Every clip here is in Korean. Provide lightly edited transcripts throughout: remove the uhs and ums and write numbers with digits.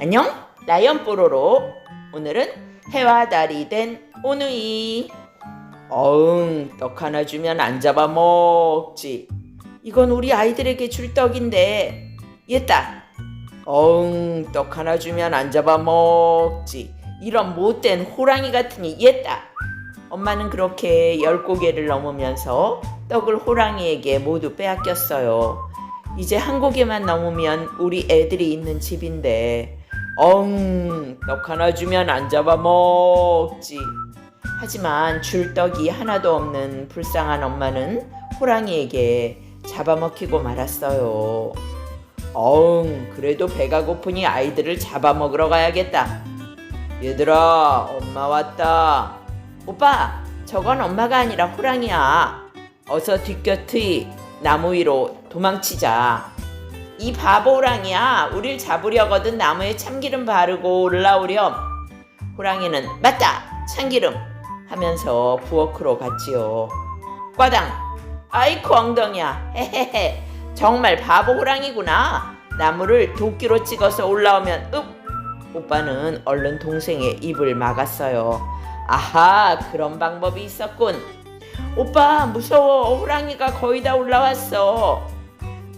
안녕, 라이언 뽀로로. 오늘은 해와 달이 된 오누이. 떡 하나 주면 안 잡아먹지. 이건 우리 아이들에게 줄 떡인데. 얘따. 떡 하나 주면 안 잡아먹지. 이런 못된 호랑이 같으니 얘따. 엄마는 그렇게 10고개를 넘으면서 떡을 호랑이에게 모두 빼앗겼어요. 이제 한 고개만 넘으면 우리 애들이 있는 집인데 떡 하나 주면 안 잡아먹지. 하지만 줄 떡이 하나도 없는 불쌍한 엄마는 호랑이에게 잡아먹히고 말았어요. 그래도 배가 고프니 아이들을 잡아먹으러 가야겠다. 얘들아, 엄마 왔다. 오빠, 저건 엄마가 아니라 호랑이야. 어서 뒷곁의 나무 위로 도망치자. 이 바보 호랑이야. 우릴 잡으려거든 나무에 참기름 바르고 올라오렴. 호랑이는 맞다, 참기름 하면서 부엌으로 갔지요. 꽈당. 아이쿠 엉덩이야. 헤헤헤. 정말 바보 호랑이구나. 나무를 도끼로 찍어서 올라오면 오빠는 얼른 동생의 입을 막았어요. 아하, 그런 방법이 있었군. 오빠, 무서워. 호랑이가 거의 다 올라왔어.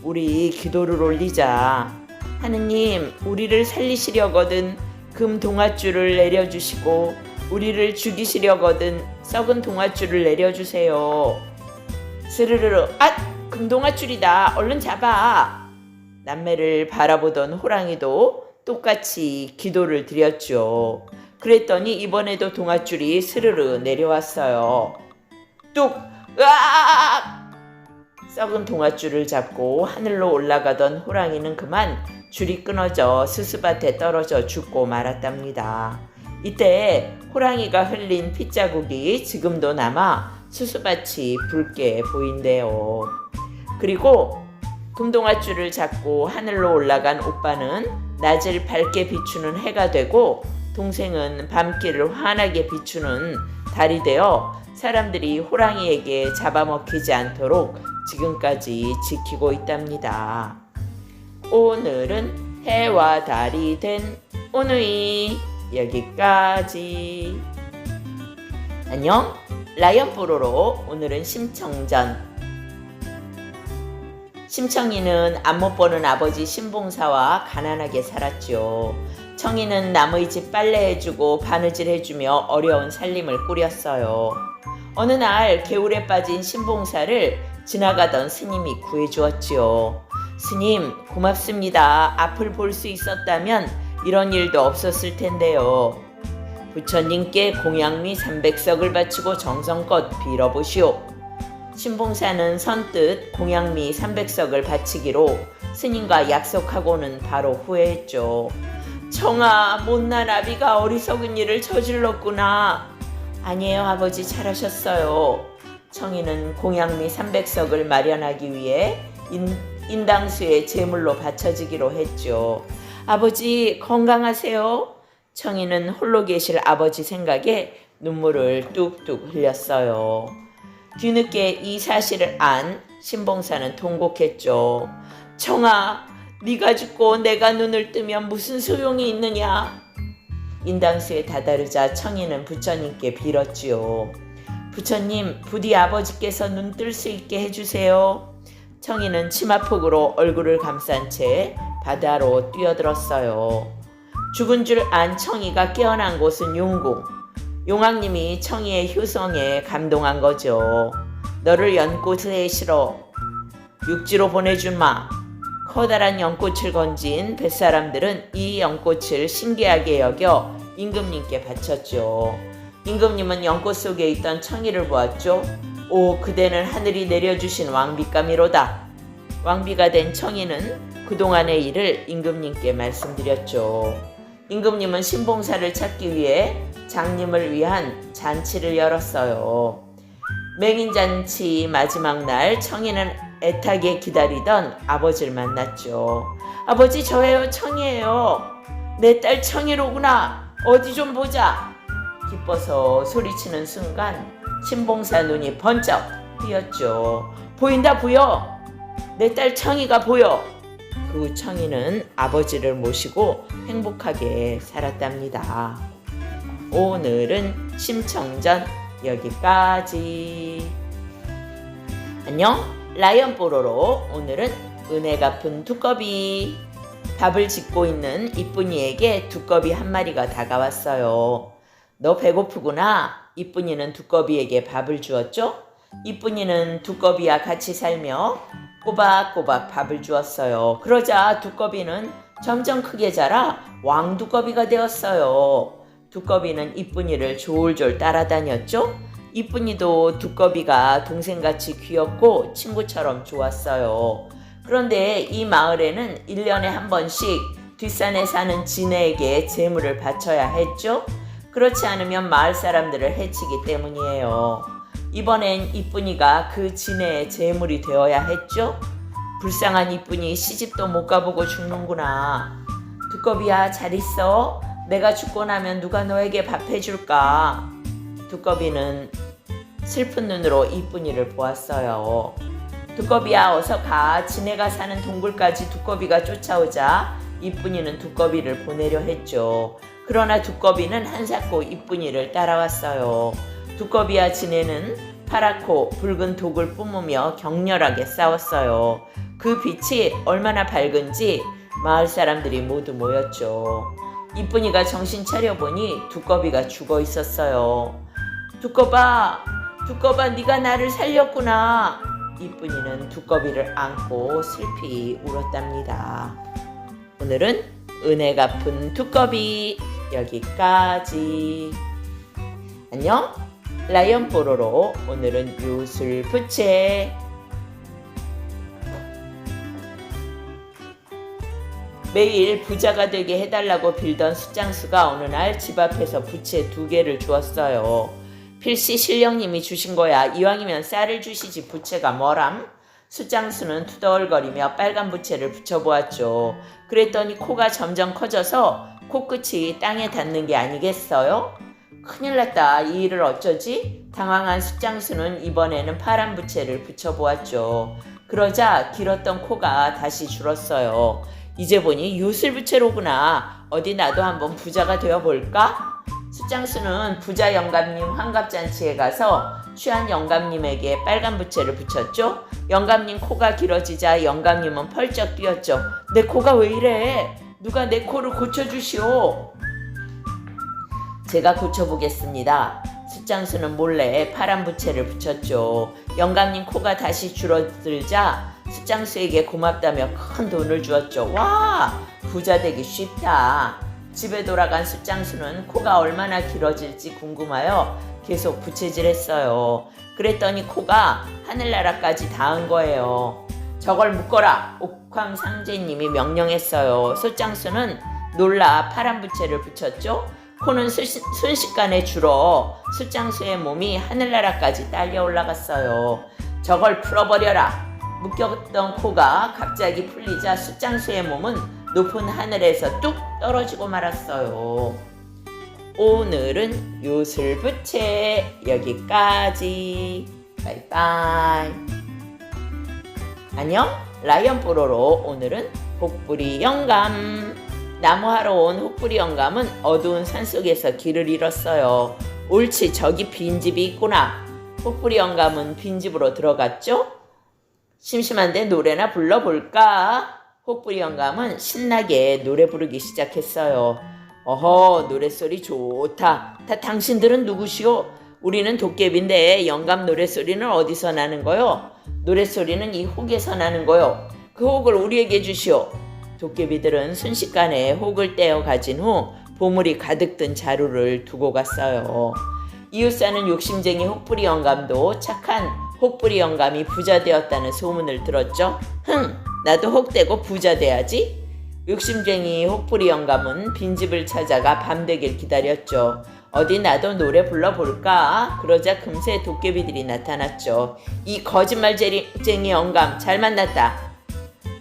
우리 기도를 올리자. 하느님, 우리를 살리시려거든 금 동아줄을 내려주시고 우리를 죽이시려거든 썩은 동아줄을 내려주세요. 스르르르. 금 동아줄이다. 얼른 잡아. 남매를 바라보던 호랑이도 똑같이 기도를 드렸죠. 그랬더니 이번에도 동아줄이 스르르 내려왔어요. 뚝! 으악! 썩은 동아줄을 잡고 하늘로 올라가던 호랑이는 그만 줄이 끊어져 스스밭에 떨어져 죽고 말았답니다. 이때 호랑이가 흘린 핏자국이 지금도 남아 스스밭이 붉게 보인대요. 그리고 금동아줄을 잡고 하늘로 올라간 오빠는 낮을 밝게 비추는 해가 되고 동생은 밤길을 환하게 비추는 달이 되어 사람들이 호랑이에게 잡아먹히지 않도록 지금까지 지키고 있답니다. 오늘은 해와 달이 된 오누이. 여기까지. 안녕, 라이언 뽀로로. 오늘은 심청전. 심청이는 앞못 보는 아버지 신봉사와 가난하게 살았죠. 청이는 남의 집 빨래해주고 바느질해주며 어려운 살림을 꾸렸어요. 어느 날 개울에 빠진 신봉사를 지나가던 스님이 구해주었지요. 스님, 고맙습니다. 앞을 볼 수 있었다면 이런 일도 없었을 텐데요. 부처님께 공양미 300석을 바치고 정성껏 빌어보시오. 신봉사는 선뜻 공양미 300석을 바치기로 스님과 약속하고는 바로 후회했죠. 청아, 못난 아비가 어리석은 일을 저질렀구나. 아니에요, 아버지, 잘하셨어요. 청이는 공양미 300석을 마련하기 위해 인당수의 제물로 바쳐지기로 했죠. 아버지, 건강하세요? 청이는 홀로 계실 아버지 생각에 눈물을 뚝뚝 흘렸어요. 뒤늦게 이 사실을 안 신봉사는 통곡했죠. 청아, 네가 죽고 내가 눈을 뜨면 무슨 소용이 있느냐. 인당수에 다다르자 청이는 부처님께 빌었지요. 부처님, 부디 아버지께서 눈 뜰 수 있게 해주세요. 청이는 치마폭으로 얼굴을 감싼 채 바다로 뛰어들었어요. 죽은 줄 안 청이가 깨어난 곳은 용궁. 용왕님이 청이의 효성에 감동한 거죠. 너를 연꽃에 실어 육지로 보내주마. 커다란 연꽃을 건진 뱃사람들은 이 연꽃을 신기하게 여겨 임금님께 바쳤죠. 임금님은 연꽃 속에 있던 청이를 보았죠. 오, 그대는 하늘이 내려주신 왕비감이로다. 왕비가 된 청이는 그동안의 일을 임금님께 말씀드렸죠. 임금님은 신봉사를 찾기 위해 장님을 위한 잔치를 열었어요. 맹인잔치 마지막 날 청이는 애타게 기다리던 아버지를 만났죠. 아버지, 저예요, 청이에요. 내 딸 청이로구나. 어디 좀 보자. 기뻐서 소리치는 순간 신봉사 눈이 번쩍 뜨였죠. 보인다 보여. 내 딸 청이가 보여. 그 후 청이는 아버지를 모시고 행복하게 살았답니다. 오늘은 심청전 여기까지. 안녕, 라이언 뽀로로. 오늘은 은혜 갚은 두꺼비. 밥을 짓고 있는 이쁜이에게 두꺼비 한 마리가 다가왔어요. 너 배고프구나. 이쁜이는 두꺼비에게 밥을 주었죠. 이쁜이는 두꺼비와 같이 살며 꼬박꼬박 밥을 주었어요. 그러자 두꺼비는 점점 크게 자라 왕두꺼비가 되었어요. 두꺼비는 이쁜이를 졸졸 따라다녔죠. 이쁜이도 두꺼비가 동생같이 귀엽고 친구처럼 좋았어요. 그런데 이 마을에는 1년에 한 번씩 뒷산에 사는 지네에게 제물을 바쳐야 했죠. 그렇지 않으면 마을 사람들을 해치기 때문이에요. 이번엔 이쁜이가 그 지네의 제물이 되어야 했죠. 불쌍한 이쁜이 시집도 못 가보고 죽는구나. 두꺼비야, 잘 있어? 내가 죽고 나면 누가 너에게 밥 해줄까? 두꺼비는 슬픈 눈으로 이쁜이를 보았어요. 두꺼비야, 어서 가. 지네가 사는 동굴까지 두꺼비가 쫓아오자 이쁜이는 두꺼비를 보내려 했죠. 그러나 두꺼비는 한사코 이쁜이를 따라왔어요. 두꺼비와 지네는 파랗고 붉은 독을 뿜으며 격렬하게 싸웠어요. 그 빛이 얼마나 밝은지 마을 사람들이 모두 모였죠. 이쁜이가 정신 차려보니 두꺼비가 죽어 있었어요. 두꺼봐, 네가 나를 살렸구나. 이쁜이는 두꺼비를 안고 슬피 울었답니다. 오늘은 은혜 갚은 두꺼비 여기까지. 안녕, 라이언 뽀로로. 오늘은 요술부채. 매일 부자가 되게 해달라고 빌던 숫장수가 어느 날 집 앞에서 부채 2개를 주었어요. 필시 신령님이 주신 거야. 이왕이면 쌀을 주시지 부채가 뭐람? 숫장수는 투덜거리며 빨간 부채를 붙여보았죠. 그랬더니 코가 점점 커져서 코끝이 땅에 닿는 게 아니겠어요? 큰일 났다. 이 일을 어쩌지? 당황한 숫장수는 이번에는 파란 부채를 붙여보았죠. 그러자 길었던 코가 다시 줄었어요. 이제 보니 요술부채로구나. 어디 나도 한번 부자가 되어볼까? 숫장수는 부자 영감님 환갑잔치에 가서 취한 영감님에게 빨간 부채를 붙였죠. 영감님 코가 길어지자 영감님은 펄쩍 뛰었죠. 내 코가 왜 이래? 누가 내 코를 고쳐주시오. 제가 고쳐보겠습니다. 숫장수는 몰래 파란 부채를 붙였죠. 영감님 코가 다시 줄어들자 숫장수에게 고맙다며 큰 돈을 주었죠. 와, 부자 되기 쉽다. 집에 돌아간 숫장수는 코가 얼마나 길어질지 궁금하여 계속 부채질했어요. 그랬더니 코가 하늘나라까지 닿은 거예요. 저걸 묶어라. 옥황상제님이 명령했어요. 숫장수는 놀라 파란 부채를 붙였죠. 코는 순식간에 줄어 숫장수의 몸이 하늘나라까지 딸려 올라갔어요. 저걸 풀어버려라. 묶였던 코가 갑자기 풀리자 숫장수의 몸은 높은 하늘에서 뚝 떨어지고 말았어요. 오늘은 요술부채 여기까지. 바이바이. 안녕, 라이언 뽀로로. 오늘은 혹부리 영감. 나무하러 온 혹부리 영감은 어두운 산속에서 길을 잃었어요. 옳지, 저기 빈집이 있구나. 혹부리 영감은 빈집으로 들어갔죠. 심심한데 노래나 불러볼까? 혹부리 영감은 신나게 노래 부르기 시작했어요. 어허, 노랫소리 좋다. 당신들은 누구시오? 우리는 도깨비인데 영감 노랫소리는 어디서 나는 거요? 노랫소리는 이 혹에서 나는 거요. 그 혹을 우리에게 주시오. 도깨비들은 순식간에 혹을 떼어 가진 후 보물이 가득 든 자루를 두고 갔어요. 이웃사는 욕심쟁이 혹부리 영감도 착한 혹부리 영감이 부자 되었다는 소문을 들었죠. 나도 혹되고 부자 돼야지. 욕심쟁이 혹부리 영감은 빈집을 찾아가 밤되길 기다렸죠. 어디 나도 노래 불러볼까? 그러자 금세 도깨비들이 나타났죠. 이 거짓말쟁이 영감 잘 만났다.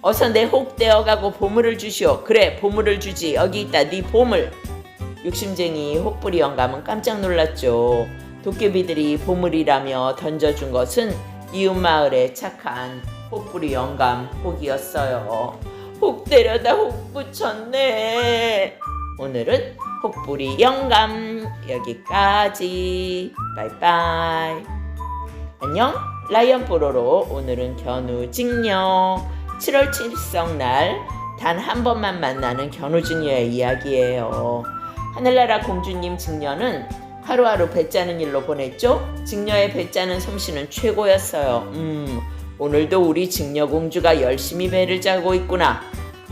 어서 내 혹 떼어가고 보물을 주시오. 그래, 보물을 주지. 여기 있다, 네 보물. 욕심쟁이 혹부리 영감은 깜짝 놀랐죠. 도깨비들이 보물이라며 던져준 것은 이웃마을의 착한 혹부리 영감 혹이었어요. 혹 때려다 혹 붙였네. 오늘은 혹부리 영감 여기까지. 바이바이. 안녕. 라이언 뽀로로. 오늘은 견우직녀 7월 7성날 단 한 번만 만나는 견우직녀의 이야기예요. 하늘나라 공주님 직녀는 하루하루 배 짜는 일로 보냈죠. 직녀의 배 짜는 솜씨는 최고였어요. 오늘도 우리 직녀공주가 열심히 배를 짜고 있구나.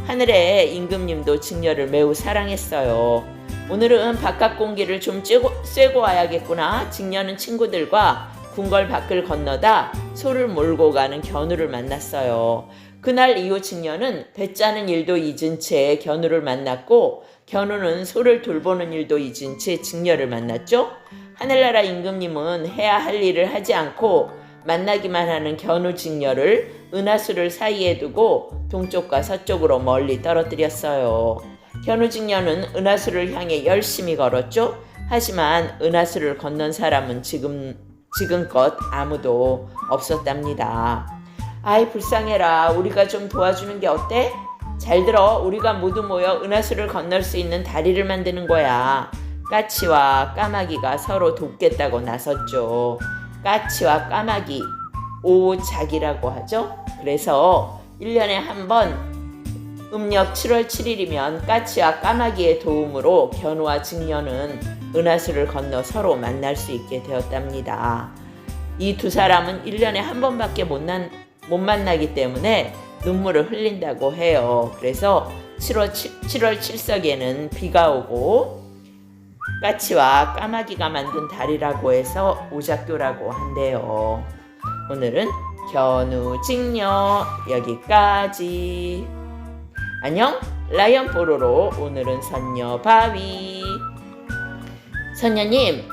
하늘의 임금님도 직녀를 매우 사랑했어요. 오늘은 바깥 공기를 좀 쐬고 와야겠구나. 직녀는 친구들과 궁궐 밖을 건너다 소를 몰고 가는 견우를 만났어요. 그날 이후 직녀는 배 짜는 일도 잊은 채 견우를 만났고, 견우는 소를 돌보는 일도 잊은 채 직녀를 만났죠. 하늘나라 임금님은 해야 할 일을 하지 않고 만나기만 하는 견우 직녀를 은하수를 사이에 두고 동쪽과 서쪽으로 멀리 떨어뜨렸어요. 견우 직녀는 은하수를 향해 열심히 걸었죠. 하지만 은하수를 건넌 사람은 지금껏 아무도 없었답니다. 아이 불쌍해라. 우리가 좀 도와주는 게 어때? 잘 들어. 우리가 모두 모여 은하수를 건널 수 있는 다리를 만드는 거야. 까치와 까마귀가 서로 돕겠다고 나섰죠. 까치와 까마귀, 오작이라고 하죠. 그래서 1년에 한 번 음력 7월 7일이면 까치와 까마귀의 도움으로 견우와 직녀는 은하수를 건너 서로 만날 수 있게 되었답니다. 이 두 사람은 1년에 한 번밖에 못 만나기 때문에 눈물을 흘린다고 해요. 그래서 7월 7석에는 비가 오고 까치와 까마귀가 만든 다리라고 해서 오작교라고 한대요. 오늘은 견우직녀 여기까지. 안녕. 라이언 뽀로로. 오늘은 선녀바위. 선녀님,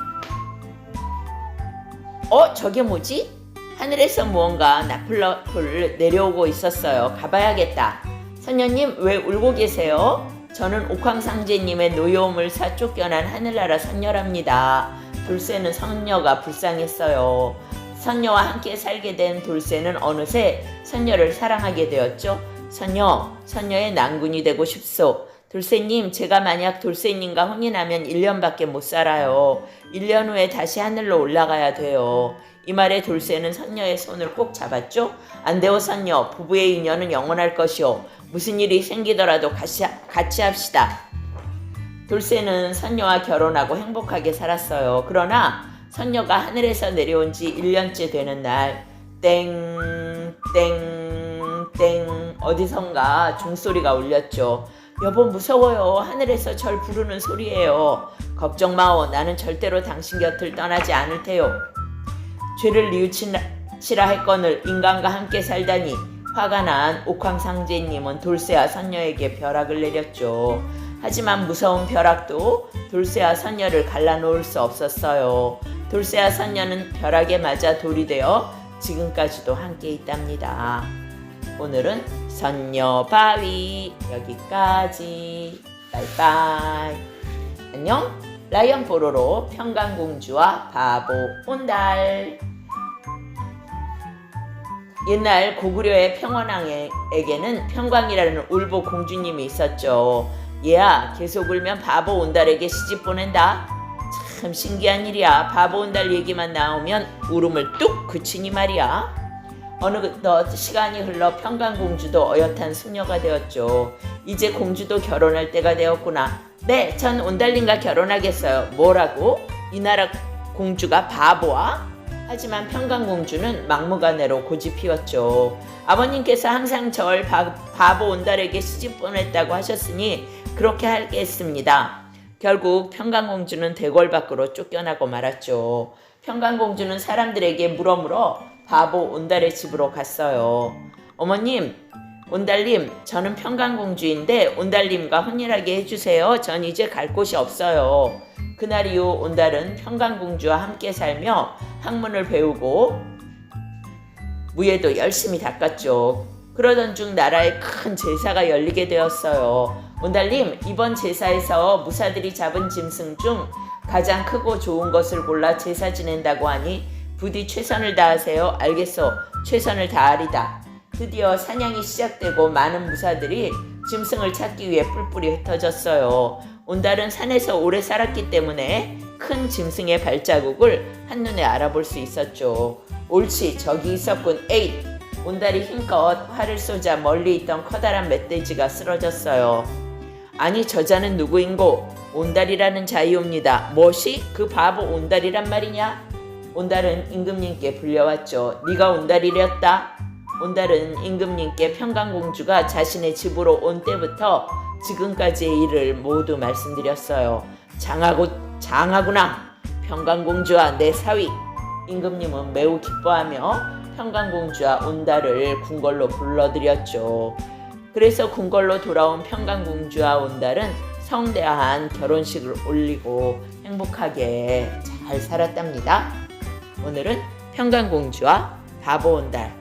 저게 뭐지? 하늘에서 무언가 나풀나풀 내려오고 있었어요. 가봐야겠다. 선녀님, 왜 울고 계세요? 저는 옥황상제님의 노여움을 사 쫓겨난 하늘나라 선녀랍니다. 돌쇠는 선녀가 불쌍했어요. 선녀와 함께 살게 된 돌쇠는 어느새 선녀를 사랑하게 되었죠. 선녀의 난군이 되고 싶소. 돌쇠님, 제가 만약 돌쇠님과 혼인하면 1년밖에 못 살아요. 1년 후에 다시 하늘로 올라가야 돼요. 이 말에 돌쇠는 선녀의 손을 꼭 잡았죠. 안 돼요, 선녀. 부부의 인연은 영원할 것이오. 무슨 일이 생기더라도 같이 합시다. 돌쇠는 선녀와 결혼하고 행복하게 살았어요. 그러나 선녀가 하늘에서 내려온 지 1년째 되는 날, 땡 어디선가 종소리가 울렸죠. 여보, 무서워요. 하늘에서 절 부르는 소리예요. 걱정 마오. 나는 절대로 당신 곁을 떠나지 않을 테요. 죄를 뉘우치라 했거늘 인간과 함께 살다니. 화가 난 옥황상제님은 돌쇠와 선녀에게 벼락을 내렸죠. 하지만 무서운 벼락도 돌쇠와 선녀를 갈라놓을 수 없었어요. 돌쇠와 선녀는 벼락에 맞아 돌이 되어 지금까지도 함께 있답니다. 오늘은 선녀바위 여기까지. 바이바이. 안녕. 라이언 뽀로로 평강공주와 바보 온달. 옛날 고구려의 평원왕에게는 평강이라는 울보 공주님이 있었죠. 얘야, 계속 울면 바보 온달에게 시집 보낸다. 참 신기한 일이야. 바보 온달 얘기만 나오면 울음을 뚝 그치니 말이야. 어느덧 시간이 흘러 평강공주도 어엿한 숙녀가 되었죠. 이제 공주도 결혼할 때가 되었구나. 네, 전 온달님과 결혼하겠어요. 뭐라고? 이 나라 공주가 바보야? 하지만 평강공주는 막무가내로 고집 피웠죠. 아버님께서 항상 절 바보 온달에게 시집 보냈다고 하셨으니 그렇게 하겠습니다. 결국 평강공주는 대궐 밖으로 쫓겨나고 말았죠. 평강공주는 사람들에게 물어물어 바보 온달의 집으로 갔어요. 어머님, 온달님, 저는 평강공주인데 온달님과 혼인하게 해주세요. 전 이제 갈 곳이 없어요. 그날 이후 온달은 평강공주와 함께 살며 학문을 배우고 무예도 열심히 닦았죠. 그러던 중 나라에 큰 제사가 열리게 되었어요. 온달님, 이번 제사에서 무사들이 잡은 짐승 중 가장 크고 좋은 것을 골라 제사 지낸다고 하니 부디 최선을 다하세요. 알겠소. 최선을 다하리다. 드디어 사냥이 시작되고 많은 무사들이 짐승을 찾기 위해 뿔뿔이 흩어졌어요. 온달은 산에서 오래 살았기 때문에 큰 짐승의 발자국을 한눈에 알아볼 수 있었죠. 옳지, 저기 있었군. 에잇! 온달이 힘껏 활을 쏘자 멀리 있던 커다란 멧돼지가 쓰러졌어요. 아니, 저자는 누구인고? 온달이라는 자이옵니다. 뭐시? 그 바보 온달이란 말이냐? 온달은 임금님께 불려왔죠. 네가 온달이랬다? 온달은 임금님께 평강공주가 자신의 집으로 온 때부터 지금까지의 일을 모두 말씀드렸어요. 장하구나. 평강공주와 내 사위. 임금님은 매우 기뻐하며 평강공주와 온달을 궁궐로 불러들였죠. 그래서 궁궐로 돌아온 평강공주와 온달은 성대한 결혼식을 올리고 행복하게 잘 살았답니다. 오늘은 평강공주와 바보 온달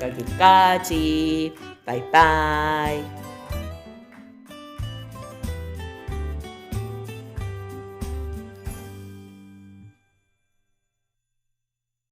여기까지. 바이바이.